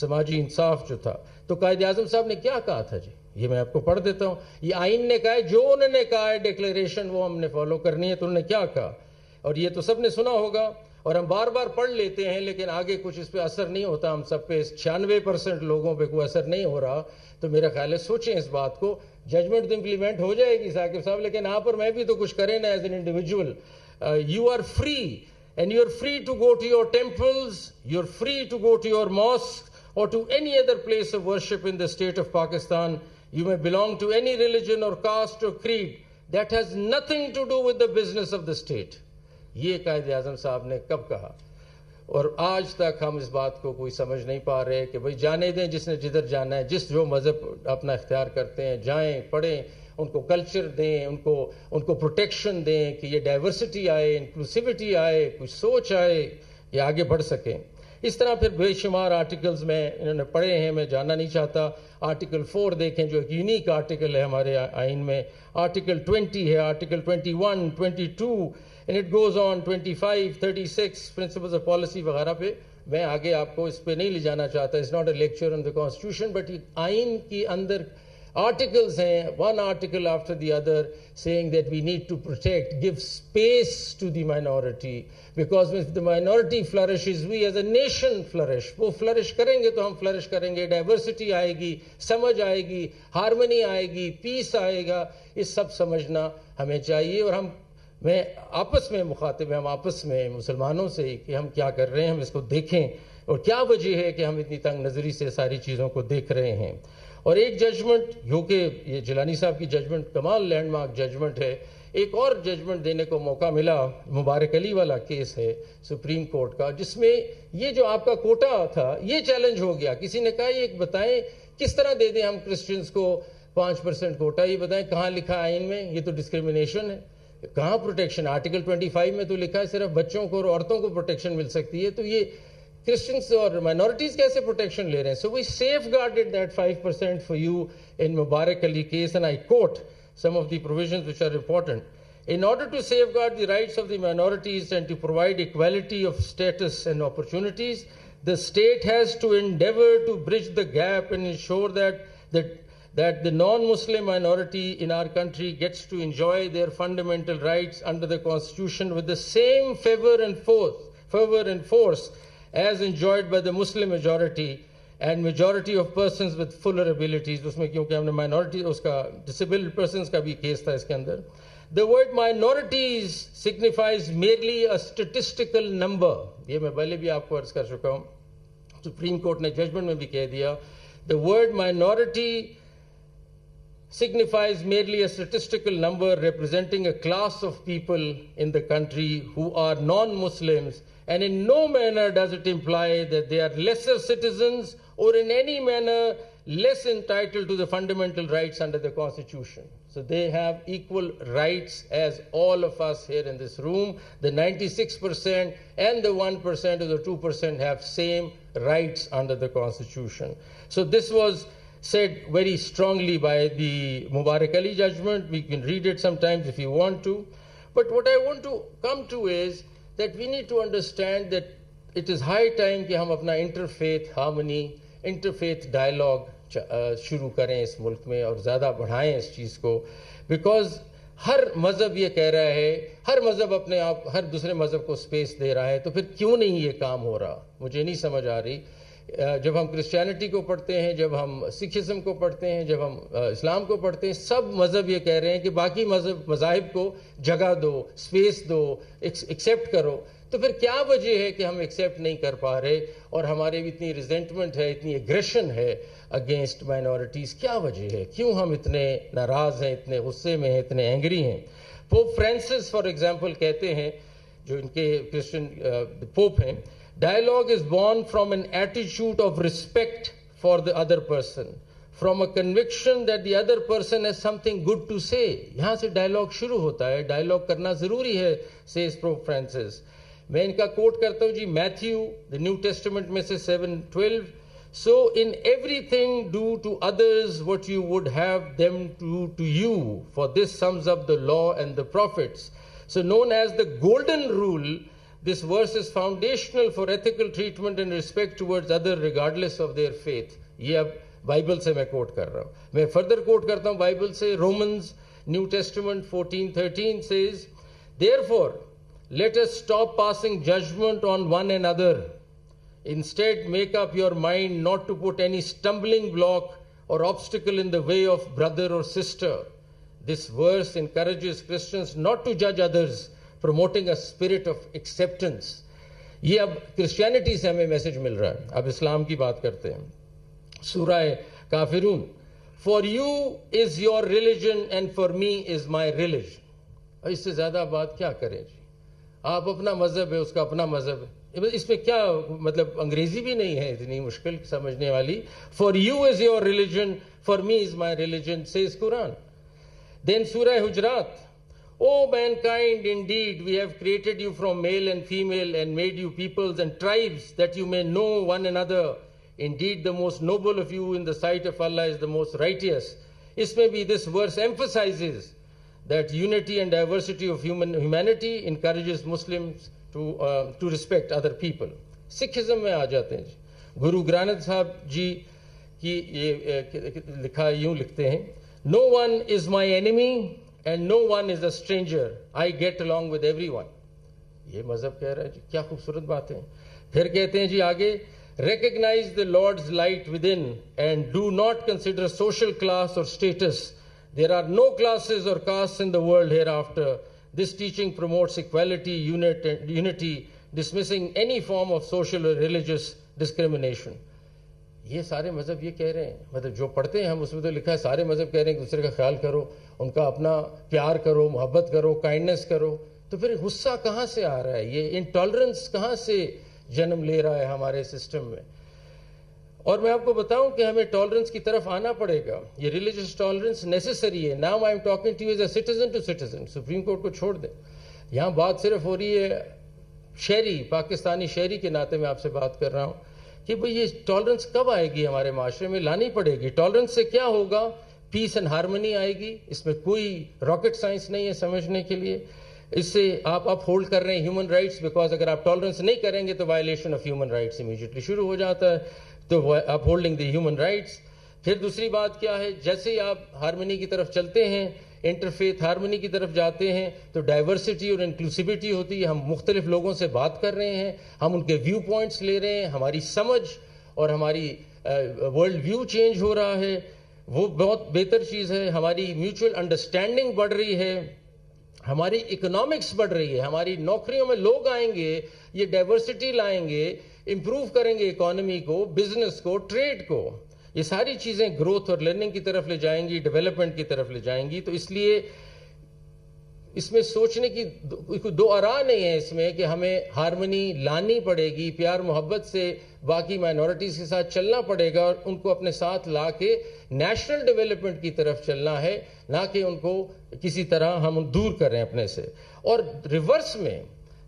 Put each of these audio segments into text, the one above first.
سماجی انصاف جو تھا. تو قائد اعظم صاحب نے کیا کہا تھا جی؟ یہ میں آپ کو پڑھ دیتا ہوں. یہ آئین نے کہا ہے، جو انہوں نے کہا ہے ڈکلیریشن وہ ہم نے فالو کرنی ہے. تو انہوں نے کیا کہا؟ اور یہ تو سب نے سنا ہوگا اور ہم بار بار پڑھ لیتے ہیں، لیکن آگے کچھ اس پہ اثر نہیں ہوتا. ہم سب پہ 96% لوگوں پہ کوئی اثر نہیں ہو رہا. تو میرا خیال ہے سوچیں اس بات کو. ججمنٹ تو امپلیمنٹ ہو جائے گی ثاقب صاحب، لیکن آپ اور میں بھی تو کچھ کریں نا as an individual. You are free and you are free to go to your temples, you are free to go to your mosque or to any other place of worship in the state of Pakistan. You may belong to any religion or caste or creed. That has nothing to do with the business of the state. یہ قائد اعظم صاحب نے کب کہا؟ اور آج تک ہم اس بات کو کوئی سمجھ نہیں پا رہے کہ بھئی جانے دیں جس نے جدھر جانا ہے، جس جو مذہب اپنا اختیار کرتے ہیں جائیں پڑھیں، ان کو کلچر دیں، ان کو پروٹیکشن دیں کہ یہ ڈائیورسٹی آئے، انکلوسیوٹی آئے، کچھ سوچ آئے، یہ آگے بڑھ سکیں. اس طرح پھر بے شمار آرٹیکلز میں انہوں نے پڑھے ہیں، میں جاننا نہیں چاہتا. آرٹیکل 4 دیکھیں جو ایک یونیک آرٹیکل ہے ہمارے آئین میں. آرٹیکل 20 ہے، article 21, 22 and it goes on 25, 36 principles of policy وغیرہ پہ. میں آگے آپ کو اس پہ نہیں لے جانا چاہتا. It's not a lecture on the constitution, but آئین کی اندر articles ہیں, one article after the other, saying that we need to protect, give space to the minority, because if the minority flourishes, we as a nation flourish. وہ flourish کریں گے تو ہم flourish کریں گے. diversity آئے گی، سمجھ آئے گی، ہارمنی آئے گی، پیس آئے گا. یہ سب سمجھنا ہمیں چاہیے. اور میں آپس میں مخاطب ہیں، ہم آپس میں مسلمانوں سے کہ ہم کیا کر رہے ہیں، ہم اس کو دیکھیں اور کیا وجہ ہے کہ ہم اتنی تنگ نظری سے ساری چیزوں کو دیکھ رہے ہیں. اور ایک ججمنٹ جو کہ یہ جیلانی صاحب کی ججمنٹ کمال لینڈ مارک ججمنٹ ہے. ایک اور ججمنٹ دینے کو موقع ملا، مبارک علی والا کیس ہے سپریم کورٹ کا، جس میں یہ جو آپ کا کوٹا تھا یہ چیلنج ہو گیا. کسی نے کہا یہ بتائیں کس طرح دے دیں ہم کرسچنز کو 5% کوٹا، یہ بتائیں کہاں لکھا آئین میں؟ یہ تو ڈسکریمنیشن ہے. کہاں پروٹیکشن؟ آرٹیکل 25 میں تو لکھا ہے صرف بچوں کو اور عورتوں کو پروٹیکشن مل سکتی ہے. تو یہ کرسچنز اور مائنورٹیز کیسے پروٹیکشن لے رہے ہیں؟ So we safeguarded that 5% for you in Mubarak Ali case, and I quote some of the provisions which are important. In order to safeguard the rights of the minorities and to provide equality of status and opportunities, the state has to endeavor to bridge the gap and ensure that the non-Muslim minority in our country gets to enjoy their fundamental rights under the Constitution with the same favor and force as enjoyed by the Muslim majority and majority of persons with fuller abilities. اس میں کیونکہ ہم نے minority اس کا disabled persons کا بھی case تھا اس کے اندر. The word minorities signifies merely a statistical number. یہ میں پہلے بھی آپ کو عرض کر چکا ہوں، سپریم کورٹ نے ججمنٹ میں بھی کہہ دیا. The word minority signifies merely a statistical number representing a class of people in the country who are non-Muslims, and in no manner does it imply that they are lesser citizens or in any manner less entitled to the fundamental rights under the Constitution. So they have equal rights as all of us here in this room. The 96% and the 1% or the 2% have same rights under the Constitution. So this was said very strongly by the Mubarak Ali judgment. We can read it sometimes if you want to. But what I want to come to is that we need to understand that it is high time کہ ہم اپنا interfaith harmony, interfaith dialogue شروع کریں اس ملک میں اور زیادہ بڑھائیں اس چیز کو. بیکاز ہر مذہب یہ کہہ رہا ہے، ہر مذہب اپنے آپ ہر دوسرے مذہب کو سپیس دے رہا ہے، تو پھر کیوں نہیں یہ کام ہو رہا؟ مجھے نہیں سمجھ آ رہی. جب ہم کرسچینٹی کو پڑھتے ہیں، جب ہم سکھزم کو پڑھتے ہیں، جب ہم اسلام کو پڑھتے ہیں، سب مذہب یہ کہہ رہے ہیں کہ باقی مذاہب کو جگہ دو، سپیس دو، ایکسیپٹ کرو. تو پھر کیا وجہ ہے کہ ہم ایکسیپٹ نہیں کر پا رہے اور ہمارے بھی اتنی ریزنٹمنٹ ہے، اتنی ایگریشن ہے اگینسٹ مائنورٹیز؟ کیا وجہ ہے؟ کیوں ہم اتنے ناراض ہیں، اتنے غصے میں ہیں، اتنے اینگری ہیں؟ پوپ فرانسس فار ایگزامپل کہتے ہیں، جو ان کے کرسچن پوپ ہیں، dialogue is born from an attitude of respect for the other person, from a conviction that the other person has something good to say. یہاں سے dialogue شروع ہوتا ہے. ڈائلاگ کرنا ضروری ہے says Pope Francis. میں ان کا کوٹ کرتا ہوں جی، میتھیو the New Testament میں سے 7:12. So in everything do to others what you would have them do to you, for this sums up the law and the prophets. So known as the golden rule, this verse is foundational for ethical treatment and respect towards others regardless of their faith. یہ اب Bible سے میں کوٹ کر رہا ہوں. میں further کوٹ کرتا ہوں بائبل سے. Romans new testament 14:13 says, therefore let us stop passing judgment on one another. Instead make up your mind not to put any stumbling block or obstacle in the way of brother or sister. This verse encourages Christians not to judge others, promoting a spirit of acceptance. یہ اب Christianity سے ہمیں message مل رہا ہے. اب اسلام کی بات کرتے ہیں. سورہ کافرون, for you is your religion and for me is my religion. اس سے زیادہ بات کیا کریں جی. آپ اپنا مذہب ہے, اس کا اپنا مذہب ہے. اس میں کیا مطلب انگریزی بھی نہیں ہے اتنی مشکل سمجھنے والی. For you is your religion, for me is my religion, says Quran. Then Surah Hujurat, O mankind, indeed we have created you from male and female and made you peoples and tribes that you may know one another. Indeed the most noble of you in the sight of Allah is the most righteous. اس میں بھی this verse emphasizes that unity and diversity of humanity encourages Muslims to respect other people. Sikhism میں آ جاتے ہیں. گرو گرانت صاحب جی کی یہ لکھا یوں لکھتے ہیں, no one is my enemy and no one is a stranger. I get along with everyone. یہ مذہب کہہ رہا ہے جی. کیا خوبصورت بات ہے. پھر کہتے ہیں جی آگے, recognize the Lord's light within and do not consider social class or status. There are no classes or castes in the world hereafter. This teaching promotes equality, unity, dismissing any form of social or religious discrimination. یہ سارے مذہب یہ کہہ رہے ہیں, مطلب جو پڑھتے ہیں ہم اس میں تو لکھا ہے سارے مذہب کہہ رہے ہیں دوسرے کا خیال کرو, ان کا اپنا پیار کرو, محبت کرو, کائنڈنس کرو. تو پھر غصہ کہاں سے آ رہا ہے, یہ انٹالرنس کہاں سے جنم لے رہا ہے ہمارے سسٹم میں. اور میں آپ کو بتاؤں کہ ہمیں ٹالرنس کی طرف آنا پڑے گا. یہ ریلیجس ٹالرنس نیسسری ہے. Now I am talking to you as a citizen to citizen. Supreme court کو چھوڑ دیں, یہاں بات صرف ہو رہی ہے شہری, پاکستانی شہری کے ناطے میں آپ سے بات کر رہا ہوں کہ بھئی یہ ٹالرنس کب آئے گی ہمارے معاشرے میں. لانی پڑے گی. ٹالرنس سے کیا ہوگا, پیس اینڈ ہارمنی آئے گی. اس میں کوئی راکٹ سائنس نہیں ہے سمجھنے کے لیے. اس سے آپ اپ ہولڈ کر رہے ہیں ہیومن رائٹس, بیکاز اگر آپ ٹالرنس نہیں کریں گے تو violation of human rights immediately شروع ہو جاتا ہے. تو اپ ہولڈنگ دی ہیومن رائٹس. پھر دوسری بات کیا ہے, جیسے ہی آپ ہارمنی کی طرف چلتے ہیں, انٹرفیتھ ہارمنی کی طرف جاتے ہیں, تو ڈائیورسٹی اور انکلوسیوٹی ہوتی ہے. ہم مختلف لوگوں سے بات کر رہے ہیں, ہم ان کے ویو پوائنٹس لے رہے ہیں, ہماری سمجھ اور ہماری ورلڈ ویو چینج ہو رہا ہے. وہ بہت بہتر چیز ہے. ہماری میوچل انڈرسٹینڈنگ بڑھ رہی ہے, ہماری اکنامکس بڑھ رہی ہے, ہماری نوکریوں میں لوگ آئیں گے, یہ ڈائیورسٹی لائیں گے, امپروو کریں گے اکانومی کو, بزنس کو, ٹریڈ کو. یہ ساری چیزیں گروتھ اور لرننگ کی طرف لے جائیں گی, ڈیولپمنٹ کی طرف لے جائیں گی. تو اس لیے اس میں سوچنے کی دو آراء نہیں ہے اس میں کہ ہمیں ہارمنی لانی پڑے گی, پیار محبت سے باقی مائنورٹیز کے ساتھ چلنا پڑے گا اور ان کو اپنے ساتھ لا کے نیشنل ڈیولپمنٹ کی طرف چلنا ہے, نہ کہ ان کو کسی طرح ہم دور کریں اپنے سے. اور ریورس میں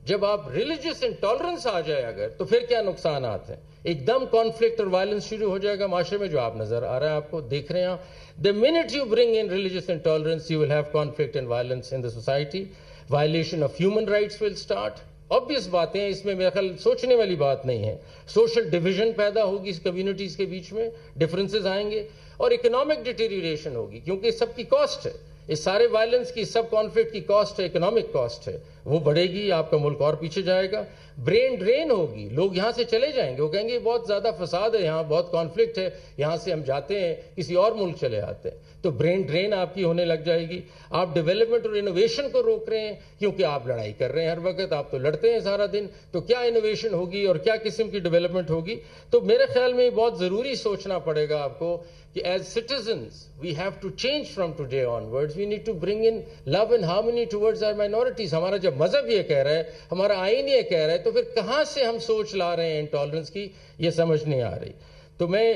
جب آپ ریلیجس انٹالرنس آ جائے اگر, تو پھر کیا نقصانات ہیں. ایک دم کانفلکٹ اور وائلنس شروع ہو جائے گا معاشرے میں, جو آپ نظر آ رہا ہے, آپ کو دیکھ رہے ہیں. The minute you bring in religious intolerance, you will have conflict and violence in the society. Violation of human rights will start. Obvious باتیں ہیں, اس میں میرا خیال سوچنے والی بات نہیں ہے. سوشل ڈویژن پیدا ہوگی اس کمیونٹیز کے بیچ میں, ڈفرینسز آئیں گے, اور اکنامک ڈیٹیریوریشن ہوگی, کیونکہ سب کی کاسٹ ہے. اس سارے وائلنس کی, سب کانفلکٹ کی کاسٹ ہے, اکنامک کاسٹ ہے, وہ بڑھے گی, آپ کا ملک اور پیچھے جائے گا. برین ڈرین ہوگی, لوگ یہاں سے چلے جائیں گے, وہ کہیں گے بہت زیادہ فساد ہے یہاں, بہت کانفلکٹ ہے, یہاں سے ہم جاتے ہیں کسی اور ملک چلے آتے ہیں. تو برین ڈرین آپ کی ہونے لگ جائے گی. آپ ڈیولپمنٹ اور انوویشن کو روک رہے ہیں کیونکہ آپ لڑائی کر رہے ہیں ہر وقت, آپ تو لڑتے ہیں سارا دن. تو کیا انوویشن ہوگی اور کیا قسم کی ڈیولپمنٹ ہوگی. تو میرے خیال میں بہت ضروری سوچنا پڑے گا آپ کو کہ as citizens we have to change from today onwards. We need to bring in love and harmony towards our minorities. ہمارا جب مذہب یہ کہہ رہا ہے, ہمارا آئین یہ کہہ رہا ہے, تو پھر کہاں سے ہم سوچ لا رہے ہیں انٹالرنس کی, یہ سمجھ نہیں آ رہی. تو میں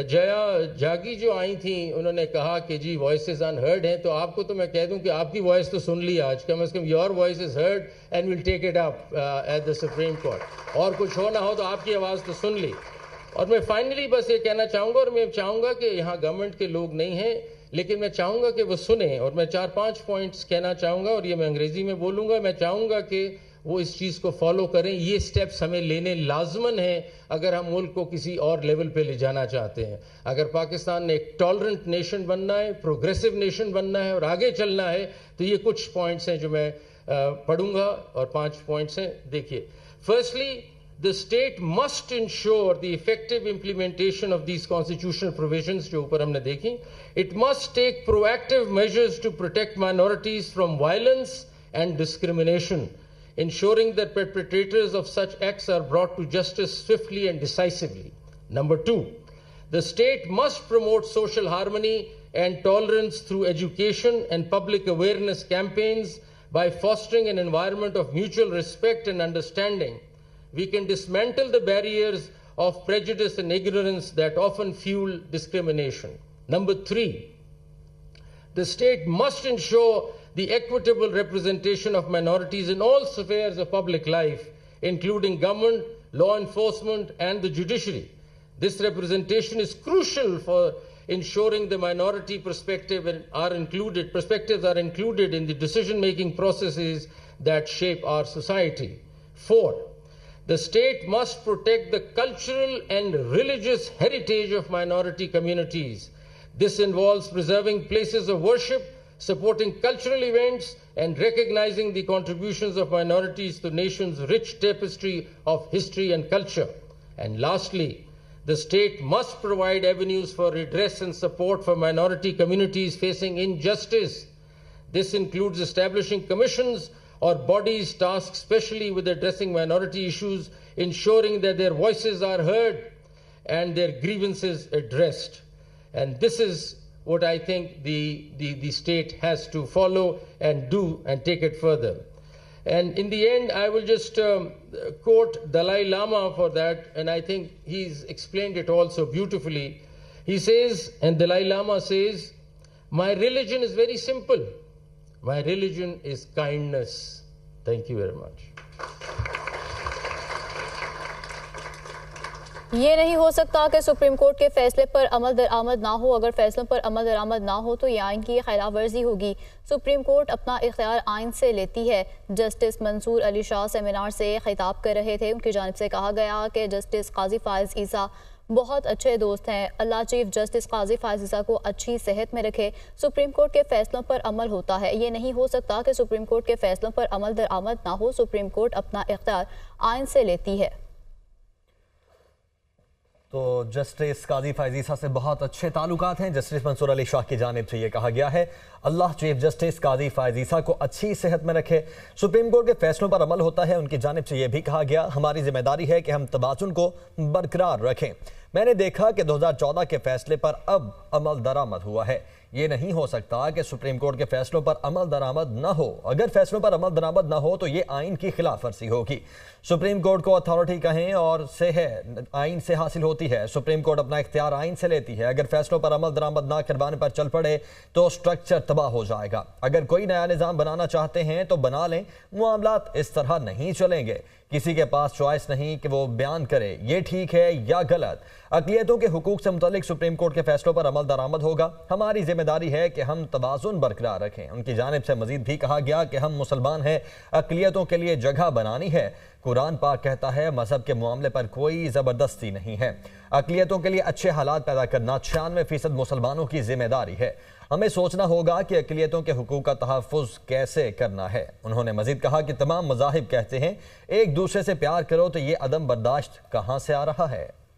جیا جاگی جو آئی تھیں, انہوں نے کہا کہ جی وائسز ان ہرڈ ہیں, تو آپ کو تو میں کہہ دوں کہ آپ کی وائس تو سن لی آج, کم از کم your voice is heard and will take it up at the supreme court. اور کچھ ہو نہ ہو تو آپ کی آواز تو سن لی. اور میں فائنلی بس یہ کہنا چاہوں گا, اور میں چاہوں گا کہ یہاں گورنمنٹ کے لوگ نہیں ہیں, لیکن میں چاہوں گا کہ وہ سنیں, اور میں 4-5 پوائنٹس کہنا چاہوں گا, اور یہ میں انگریزی میں بولوں گا. میں چاہوں گا کہ وہ اس چیز کو فالو کریں. یہ سٹیپس ہمیں لینے لازمن ہیں اگر ہم ملک کو کسی اور لیول پہ لے جانا چاہتے ہیں. اگر پاکستان نے ایک ٹالرنٹ نیشن بننا ہے, پروگریسو نیشن بننا ہے اور آگے چلنا ہے, تو یہ کچھ پوائنٹس ہیں جو میں پڑھوں گا, اور 5 پوائنٹس ہیں. دیکھیے, firstly, the state must ensure the effective implementation of these constitutional provisions جو اوپر ہم نے دیکھی. It must take proactive measures to protect minorities from violence and discrimination, ensuring that perpetrators of such acts are brought to justice swiftly and decisively. Number 2, the state must promote social harmony and tolerance through education and public awareness campaigns by fostering an environment of mutual respect and understanding. We can dismantle the barriers of prejudice and ignorance that often fuel discrimination. Number 3, the state must ensure the equitable representation of minorities in all spheres of public life, including government, law enforcement, and the judiciary. This representation is crucial for ensuring the minority perspectives are included in the decision-making processes that shape our society. 4, the state must protect the cultural and religious heritage of minority communities. This involves preserving places of worship, supporting cultural events, and recognizing the contributions of minorities to the nation's rich tapestry of history and culture. And lastly, the state must provide avenues for redress and support for minority communities facing injustice. This includes establishing commissions or bodies tasked specially with addressing minority issues, ensuring that their voices are heard and their grievances addressed. And this is what I think the state has to follow and do and take it further. And in the end, I will just quote Dalai Lama for that, and I think he's explained it all so beautifully. He says, and Dalai Lama says, "My religion is very simple. My religion is kindness." Thank you very much. یہ نہیں ہو سکتا کہ supreme court کے فیصلے پر عمل درآمد نہ ہو. اگر فیصلوں پر عمل درآمد نہ ہو تو یہ آئین کی خلاف ورزی ہوگی. سپریم کورٹ اپنا اختیار آئین سے لیتی ہے. جسٹس منصور علی شاہ سیمینار سے خطاب کر رہے تھے. ان کی جانب سے کہا گیا کہ جسٹس قاضی فائز عیسیٰ بہت اچھے دوست ہیں. اللہ چیف جسٹس قاضی فائز عیسیٰ کو اچھی صحت میں رکھے. سپریم کورٹ کے فیصلوں پر عمل ہوتا ہے. یہ نہیں ہو سکتا کہ سپریم کورٹ کے فیصلوں پر عمل درآمد نہ ہو. سپریم کورٹ اپنا اختیار آئین سے لیتی ہے. تو جسٹس قاضی فائز عیسیٰ سے بہت اچھے تعلقات ہیں. جسٹس منصور علی شاہ کی جانب سے یہ کہا گیا ہے اللہ چیف جسٹس قاضی فائز عیسیٰ کو اچھی صحت میں رکھے. سپریم کورٹ کے فیصلوں پر عمل ہوتا ہے. ان کی جانب سے یہ بھی کہا گیا ہماری ذمہ داری ہے کہ ہم توازن کو برقرار رکھیں. میں نے دیکھا کہ 2014 کے فیصلے پر اب عمل درآمد ہوا ہے. یہ نہیں ہو سکتا کہ سپریم کورٹ کے فیصلوں پر عمل درآمد نہ ہو. اگر فیصلوں پر عمل درآمد نہ ہو تو یہ آئین کی خلاف ورزی ہوگی. سپریم کورٹ کو اتھارٹی کہیں اور سے ہے آئین سے حاصل ہوتی ہے. سپریم کورٹ اپنا اختیار آئین سے لیتی ہے. اگر فیصلوں پر عمل درآمد نہ کروانے پر چل پڑے تو سٹرکچر تباہ ہو جائے گا. اگر کوئی نیا نظام بنانا چاہتے ہیں تو بنا لیں. معاملات اس طرح نہیں چلیں گے. کسی کے پاس چوائس نہیں کہ وہ بیان کرے یہ ٹھیک ہے یا غلط. اقلیتوں کے حقوق سے متعلق سپریم کورٹ کے فیصلوں پر عمل درآمد ہوگا. ہماری ذمہ داری ہے کہ ہم توازن برقرار رکھیں. ان کی جانب سے مزید بھی کہا گیا کہ ہم مسلمان ہیں, اقلیتوں کے لیے جگہ بنانی ہے. قرآن پاک کہتا ہے مذہب کے معاملے پر کوئی زبردستی نہیں ہے. اقلیتوں کے لیے اچھے حالات پیدا کرنا 96% مسلمانوں کی ذمہ داری ہے. ہمیں سوچنا ہوگا کہ اقلیتوں کے حقوق کا تحفظ کیسے کرنا ہے. انہوں نے مزید کہا کہ تمام مذاہب کہتے ہیں ایک دوسرے سے پیار کرو, تو یہ عدم برداشت کہاں سے آ رہا ہے؟